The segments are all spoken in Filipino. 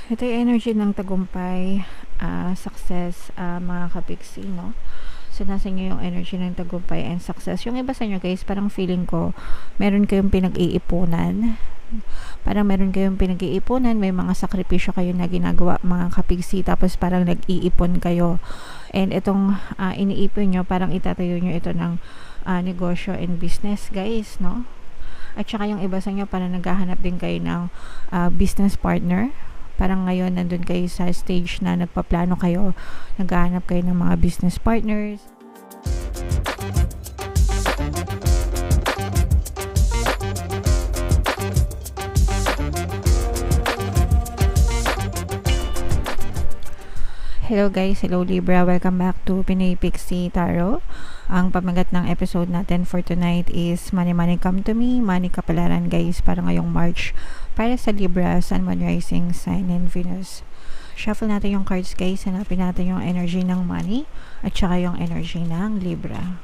Ito yung energy ng tagumpay, success, mga kapiksi, no? So, nasa inyo yung energy ng tagumpay and success. Yung iba sa inyo, guys, parang feeling ko, meron kayong pinag-iipunan. Parang meron kayong pinag-iipunan, may mga sakripisyo kayo na ginagawa, mga kapiksi, tapos parang nag-iipon kayo. And itong iniipon nyo, parang itatayo nyo ito ng negosyo and business, guys, no? At saka yung iba sa inyo, parang naghahanap din kayo ng business partner. Parang ngayon, nandun kayo sa stage na nagpaplano kayo, naghahanap kayo ng mga business partners. Hello guys, hello Libra, welcome back to Pinay Pixie Tarot. Ang pamagat ng episode natin for tonight is Money Money Come to Me, Money Kapalaran guys, para ngayong March, para sa Libra, Sun, Moon, Rising, Sign, and Venus. Shuffle natin yung cards guys, hanapin natin yung energy ng money at saka yung energy ng Libra.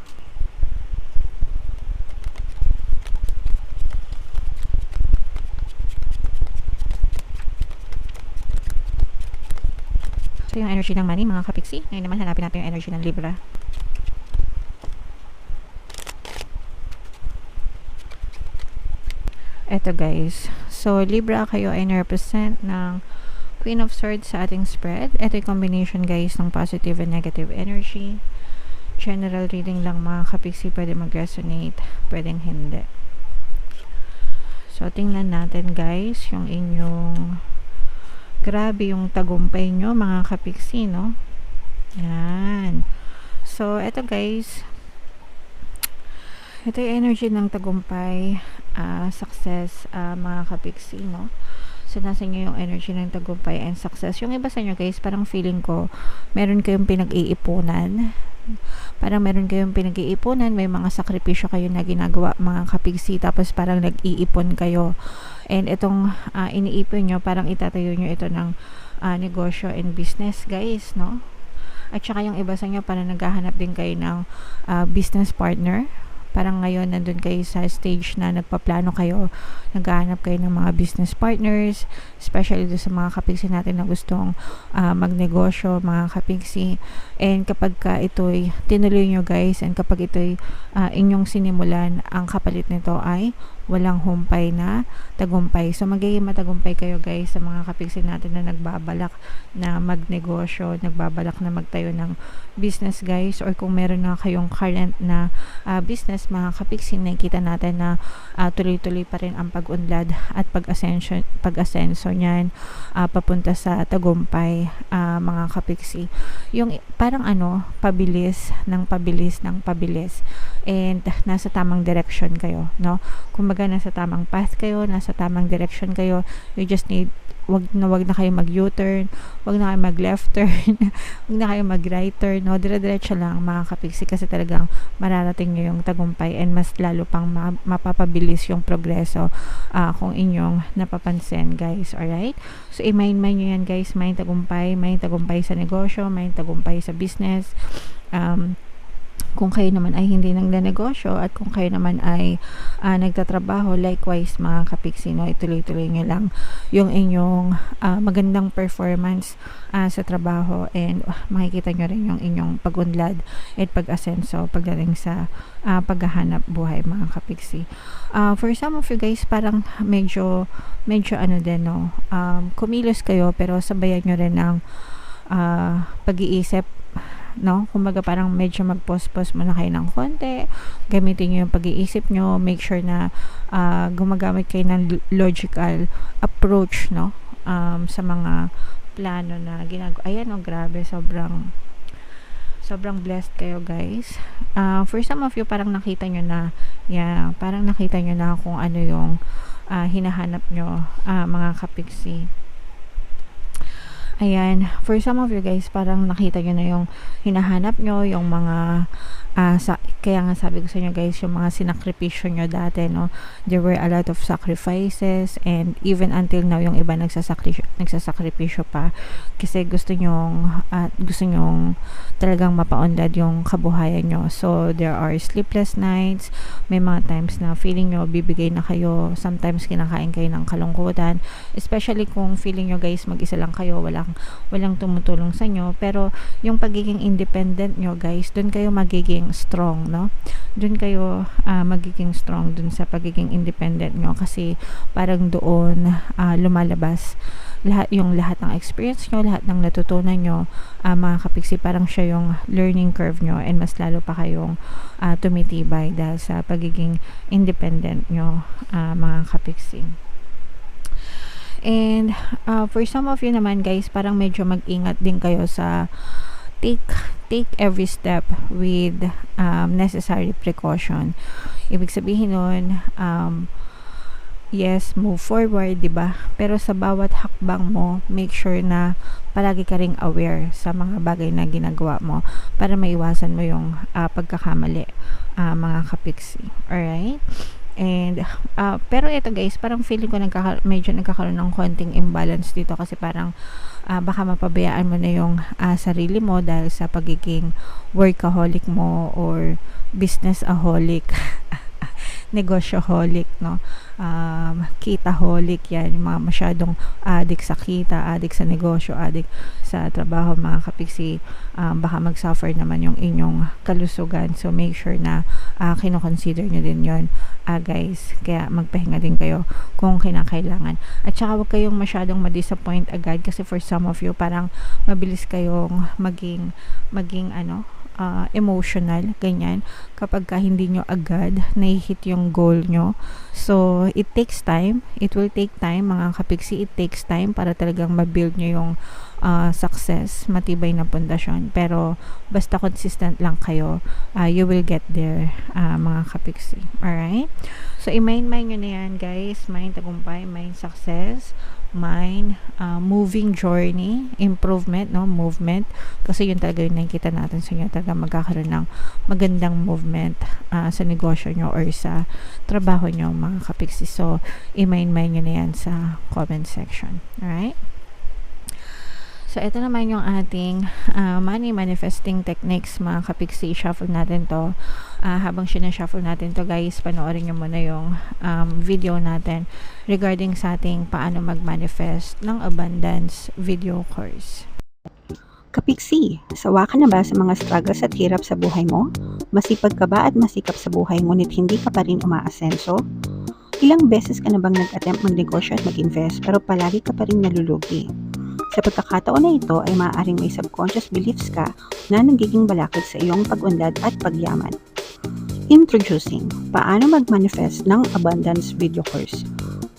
So yung energy ng money, mga kapiksi. Ngayon naman hanapin natin yung energy ng Libra. Eto guys. So Libra, kayo ay na-represent ng Queen of Swords sa ating spread. Ito yung combination guys ng positive and negative energy. General reading lang mga kapiksi, pwede mag-resonate, pwedeng hindi. So tingnan natin guys yung inyong grabe yung tagumpay nyo mga kapiksi, no? Yan. So, eto guys. Ito yung energy ng tagumpay, success, mga kapiksi, no? So, nasa inyo yung energy ng tagumpay and success. Yung iba sa inyo guys, parang feeling ko, meron kayong pinag-iipunan. Parang meron kayong pinag-iipunan, may mga sakripisyo kayo na ginagawa, mga kapiksi, tapos parang nag-iipon kayo. And itong iniipon nyo, parang itatayo nyo ito ng negosyo and business guys, no? At saka yung iba sa inyo, parang naghahanap din kayo ng business partner. Parang ngayon, nandun kayo sa stage na nagpaplano kayo, naghahanap kayo ng mga business partners, especially doon sa mga kapiksi natin na gustong magnegosyo, mga kapiksi. And kapag ito'y tinuloy nyo guys, and kapag ito'y inyong sinimulan, ang kapalit nito ay walang humpay na tagumpay. So magiging matagumpay kayo guys sa mga kapiksi natin na nagbabalak na magnegosyo, nagbabalak na magtayo ng business guys, or kung meron na kayong current na business, mga kapiksi, nakikita natin na tuloy-tuloy pa rin ang pag-unlad at pag-asenso niyan papunta sa tagumpay, mga kapiksi. Yung parang pabilis ng pabilis ng pabilis, and nasa tamang direction kayo, no? Kumbaga nasa tamang path kayo, nasa tamang direction kayo. You just need, wag na kayo mag-U-turn, wag na kayo mag-left turn, wag na kayo mag-right turn, no? Dire-diretso lang mga kapiksi, kasi talagang mararating nyo yung tagumpay, and mas lalo pang mapapabilis yung progreso kung inyong napapansin guys. Alright? So i-mind nyo yan guys, may tagumpay sa negosyo, may tagumpay sa business. Kung kayo naman ay hindi nagnenegosyo, at kung kayo naman ay nagtatrabaho, likewise mga kapiksi, no, ituloy-tuloy nyo lang yung inyong magandang performance sa trabaho, and makikita nyo rin yung inyong pag-unlad at pag-asenso pagdating sa paghahanap buhay, mga kapiksi. For some of you guys, parang medyo din, no, kumilos kayo, pero sabayan nyo rin ng pag-iisip, no? Kumbaga parang medyo mag-pause muna kayo ng konti, gamitin nyo yung pag-iisip nyo, make sure na gumagamit kayo ng logical approach, no? Sa mga plano na ginagawa. Ayan, grabe, sobrang blessed kayo guys. For some of you, parang nakita nyo na, parang nakita nyo na kung ano yung hinahanap nyo, mga kapiksi. Ayan, for some of you guys, parang nakita nyo na yung hinahanap nyo, yung mga, kaya nga sabi ko sa inyo guys, yung mga sinakripisyo nyo dati, no? There were a lot of sacrifices, and even until now, yung iba nagsasakripisyo pa, kasi gusto nyong talagang mapaunlad yung kabuhayan nyo. So, there are sleepless nights, may mga times na feeling nyo, bibigay na kayo, sometimes kinakain kayo ng kalungkutan, especially kung feeling nyo guys, mag-isa lang kayo, walang tumutulong sa inyo, pero yung pagiging independent nyo guys, dun kayo magiging strong, no? Dun kayo magiging strong dun sa pagiging independent nyo, kasi parang doon lumalabas lahat ng experience nyo, lahat ng natutunan nyo, mga kapiksi, parang siya yung learning curve nyo, and mas lalo pa kayong tumitibay dahil sa pagiging independent nyo, mga kapiksi. And for some of you naman guys, parang medyo mag-ingat din kayo sa take every step with necessary precaution. Ibig sabihin nun, yes, move forward, 'di ba? Pero sa bawat hakbang mo, make sure na palagi ka ring aware sa mga bagay na ginagawa mo para maiwasan mo yung pagkakamali, mga kapiksi. Alright? And pero ito guys, parang feeling ko medyo nagkakaroon ng konting imbalance dito, kasi parang baka mapabayaan mo na yung sarili mo dahil sa pagiging workaholic mo or businessaholic, negosyoholic, no? Kitaholic, yan, yung mga masyadong addict sa kita, addict sa negosyo, addict sa trabaho, mga kapiksi. Baka mag-suffer naman yung inyong kalusugan, so make sure na kinoconsider nyo din yon, guys. Kaya magpahinga din kayo kung kinakailangan, at saka huwag kayong masyadong ma-disappoint agad, kasi for some of you, parang mabilis kayong maging emotional, ganyan, kapag hindi nyo agad nai-hit yung goal nyo. So, it takes time. It will take time, mga kapiksi. It takes time para talagang ma-build nyo yung success, matibay na pundasyon. Pero, basta consistent lang kayo, you will get there, mga kapiksi. Alright? So, i-mind nyo na yan, guys. Mind tagumpay, mind success, mind moving journey, improvement, no? Movement, kasi yun talaga yung nakikita natin sa inyo, talaga magkakaroon ng magandang movement sa negosyo nyo or sa trabaho nyo, mga kapiksi. So, i-mind nyo na yan sa comment section. Alright? So, ito naman yung ating money manifesting techniques, mga kapiksi. Shuffle natin to. Habang sinashuffle natin to, guys, panoorin nyo muna yung video natin regarding sa ating paano mag-manifest ng abundance video course. Kapiksi, sawa ka na ba sa mga struggles at hirap sa buhay mo? Masipag ka ba at masikap sa buhay ngunit hindi ka pa rin umaasenso? Ilang beses ka na bang nag-attempt magnegosyo at mag-invest pero palagi ka pa rin nalulugi? Sa pagkakataon na ito ay maaaring may subconscious beliefs ka na nagiging balakid sa iyong pag-unlad at pagyaman. Introducing, paano mag-manifest ng abundance video course.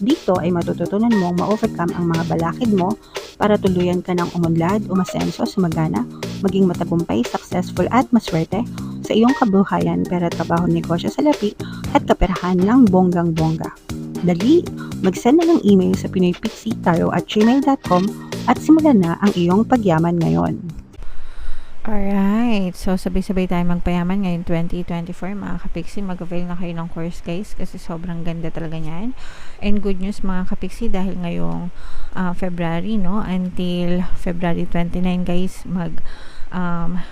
Dito ay matututunan mong ma-overcome ang mga balakid mo para tuluyan ka ng umunlad, umasenso, sumagana, maging matagumpay, successful at maswerte sa iyong kabuhayan, pera, trabaho, negosyo, salapi at kaperahan ng bonggang-bongga. Dali, mag-send na ng email sa pinoypixitaro@gmail.com at simulan na ang iyong pagyaman ngayon. Alright, so sabay-sabay tayo magpayaman ngayon 2024, mga kapiksi. Mag-avail na kayo ng course, guys, kasi sobrang ganda talaga niyan. And good news, mga kapiksi, dahil ngayong February, no, until February 29, guys,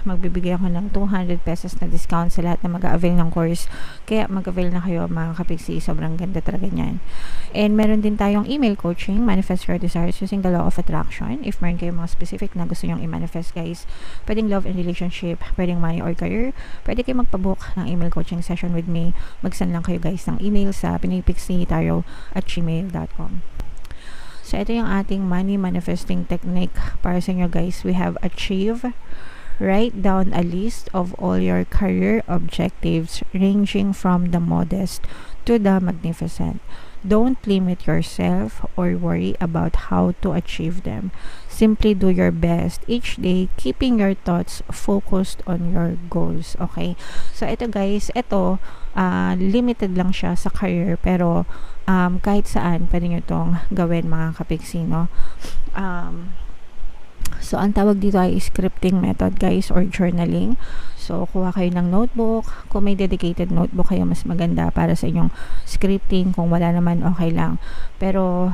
magbibigay ako ng 200 pesos na discount sa lahat na mag-avail ng course. Kaya mag-avail na kayo, mga kapiksi. Sobrang ganda talaga niyan. And meron din tayong email coaching, manifest your desires using the law of attraction. If meron kayong mga specific na gusto nyong i-manifest, guys, pwedeng love and relationship, pwedeng money or career, pwede kayo magpabook ng email coaching session with me. Mag-send lang kayo, guys, ng email sa pinoypixitaro@gmail.com. So, ito yung ating money manifesting technique para sa inyo, guys. We have achieve. Write down a list of all your career objectives ranging from the modest to the magnificent. Don't limit yourself or worry about how to achieve them. Simply do your best each day, keeping your thoughts focused on your goals. Okay? So, ito, guys, ito, limited lang siya sa career, pero kahit saan, pwede nyo itong gawin, mga kapiksi, no? So, ang tawag dito ay scripting method, guys, or journaling. So, kuha kayo ng notebook. Kung may dedicated notebook kayo, mas maganda para sa inyong scripting. Kung wala naman, okay lang. Pero,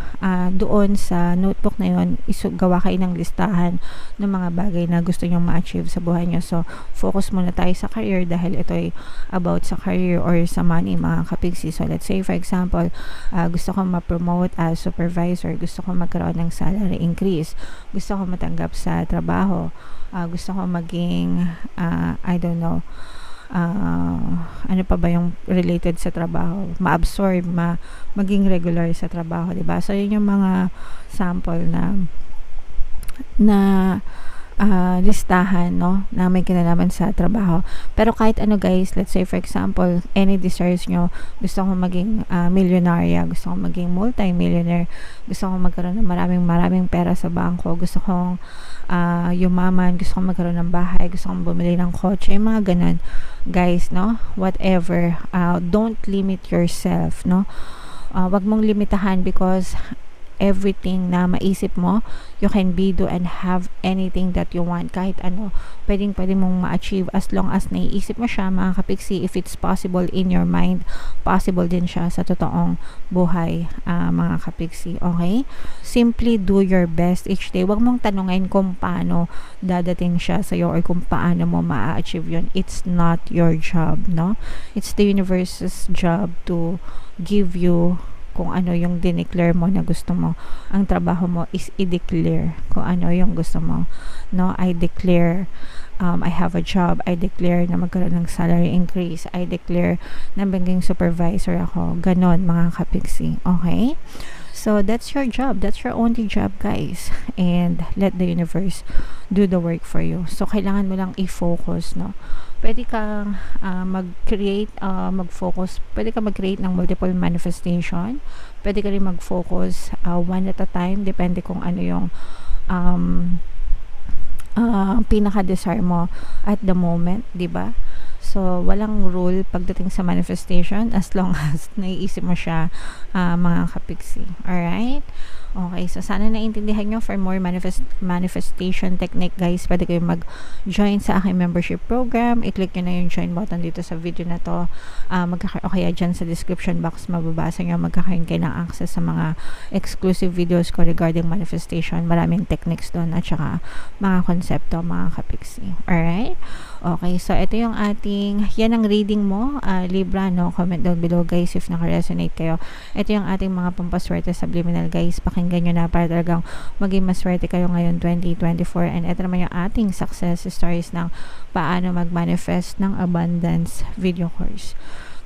doon sa notebook na yun, gawa kayo ng listahan ng mga bagay na gusto nyong ma-achieve sa buhay nyo. So, focus muna tayo sa career dahil ito ay about sa career or sa money, mga kapigsi. So, let's say, for example, gusto ko ma-promote as supervisor. Gusto ko magkaroon ng salary increase. Gusto ko matanggap sa trabaho. Gusto ko maging I don't know, ano pa ba yung related sa trabaho, ma-absorb, maging regular sa trabaho, diba? So yun yung mga sample na listahan, no, na may kinalaman sa trabaho. Pero kahit ano, guys, let's say for example, any desires nyo, gusto ko maging milyonarya, gusto ko maging multi-millionaire, gusto ko magkaroon ng maraming pera sa bangko, gusto kong yumaman, gusto kong magkaroon ng bahay, gusto kong bumili ng kotse, mga ganun, guys, no, whatever. Don't limit yourself, no. Wag mong limitahan, because everything na maisip mo, you can be, do, and have anything that you want. Kahit ano, pwede mong ma-achieve as long as naiisip mo siya, mga kapiksi. If it's possible in your mind, possible din siya sa totoong buhay, mga kapiksi. Okay? Simply do your best each day. Huwag mong tanungin kung paano dadating siya sa'yo or kung paano mo ma-achieve yun. It's not your job, no? It's the universe's job to give you kung ano yung dineclare mo na gusto mo. Ang trabaho mo is i-declare kung ano yung gusto mo, no? I declare I have a job. I declare na magkaroon ng salary increase. I declare na maging supervisor ako. Ganon, mga kapiksi. Okay? So, that's your job. That's your only job, guys. And let the universe do the work for you. So, kailangan mo lang i-focus, no? Pwede kang mag-create, mag-focus. Pwede kang mag-create ng multiple manifestation. Pwede ka rin mag-focus one at a time. Depende kung ano yung pinaka-desire mo at the moment, di ba? So, walang rule pagdating sa manifestation as long as naiisip mo siya, mga kapiksi. Alright? Okay, so sana naintindihan nyo. For more manifestation technique, guys, pwede kayo mag-join sa aking membership program. I-click nyo na yung join button dito sa video na to. O kaya dyan sa description box, mababasa nyo, magkakaroon kayo ng access sa mga exclusive videos ko regarding manifestation. Maraming techniques doon at saka mga konsepto, mga kapiksi. Alright? Okay, so ito yung yan ang reading mo, Libra, no? Comment down below, guys, if naka-resonate kayo. Ito yung ating mga pampaswerte subliminal, guys. Pakinggan nyo na para talagang maging maswerte kayo ngayon 2024. And ito naman yung ating success stories ng paano mag-manifest ng abundance video course.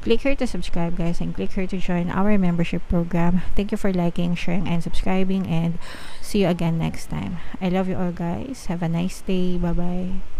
Click here to subscribe, guys, and click here to join our membership program. Thank you for liking, sharing, and subscribing, and see you again next time. I love you all, guys. Have a nice day. Bye-bye.